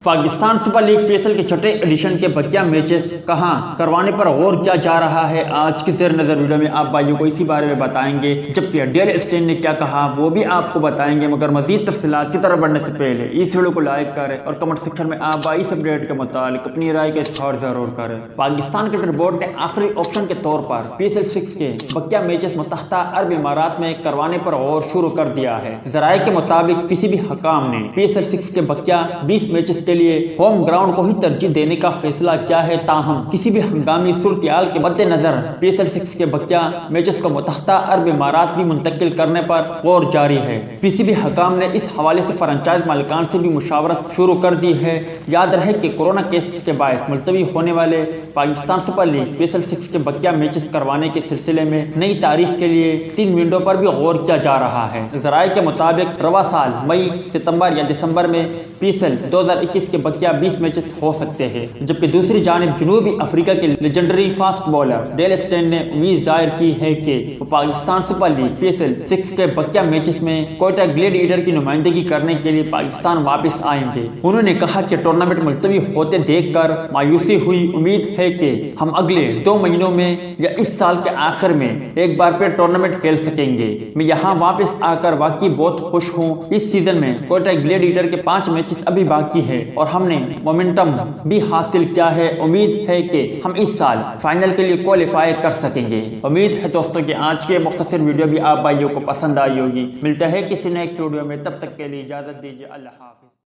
Pakistan super league P S L کے چھٹے edition کے بقیہ میچز کہاں کروانے پر غور کیا جا رہا ہے، آج کی زیر نظر ویڈیو میں آپ بھائیوں کو اسی بارے میں بتائیں گے، جبکہ ڈیل اسٹین نے کیا کہا وہ بھی آپ کو بتائیں گے۔ مگر مزید تفصیلات کی طرف بڑھنے سے پہلے اس ویڈیو کو لائک کریں اور کمنٹ سیکشن میں آپ بھائی اس اپڈیٹ کے متعلق اپنی رائے کا اظہار ضرور کریں۔ پاکستان کرکٹ بورڈ نے آخری آپشن کے طور پر پی ایس ایل 6 کے بقیہ میچز متحدہ عرب امارات میں کروانے پر غور شروع کر دیا ہے۔ ذرائع کے مطابق کسی بھی حکام نے پی ایس ایل 6 کے بقیہ 20 میچز کے لیے ہوم گراؤنڈ کو ہی ترجیح دینے کا فیصلہ کیا ہے، تاہم کسی بھی ہنگامی صورتحال کے مد نظر پی ایس ایل 6 کے بقیہ میچز کو متحدہ عرب امارات میں منتقل کرنے پر غور جاری ہے۔ پی سی بی حکام نے اس حوالے سے فرنچائز مالکان سے بھی مشاورت شروع کر دی ہے۔ یاد رہے کہ کورونا کیسز کے باعث ملتوی ہونے والے Pakistan super league P S L 6 کے بقیہ میچز کروانے کے سلسلے میں نئی تاریخ کے لیے 3 ونڈو پر بھی غور کیا جا رہا ہے۔ ذرائع کے مطابق رواں سال مئی، ستمبر یا دسمبر میں پی ایس ایل 2021 کے بقیہ 20 میچز ہو سکتے ہیں، جبکہ دوسری جانب جنوبی افریقہ کے legendary fast bowler Dale Steyn نے امید ظاہر کی ہے کہ وہ Pakistan super league P S L 6 کے بقیہ میچز میں کوئٹہ گلیڈیٹر کی نمائندگی کرنے کے لیے پاکستان واپس آئیں گے۔ انہوں نے کہا کہ ٹورنامنٹ ملتوی ہوتے دیکھ کر مایوسی ہوئی، امید ہے کہ ہم اگلے 2 مہینوں میں یا اس سال کے آخر میں ایک بار پھر ٹورنامنٹ کھیل سکیں گے۔ میں یہاں واپس آ کر واقعی بہت خوش ہوں۔ اس سیزن میں کوئٹہ گلیڈیٹر کے 5 میچز ابھی باقی ہے اور ہم نے مومنٹم بھی حاصل کیا ہے۔ امید ہے کہ ہم اس سال فائنل کے لیے کوالیفائی کر سکیں گے۔ امید ہے دوستوں کہ آج کے مختصر ویڈیو بھی آپ بھائیوں کو پسند آئی ہوگی۔ ملتا ہے کسی نیکسٹ ویڈیو میں، تب تک کے لیے اجازت دیجیے، اللہ حافظ۔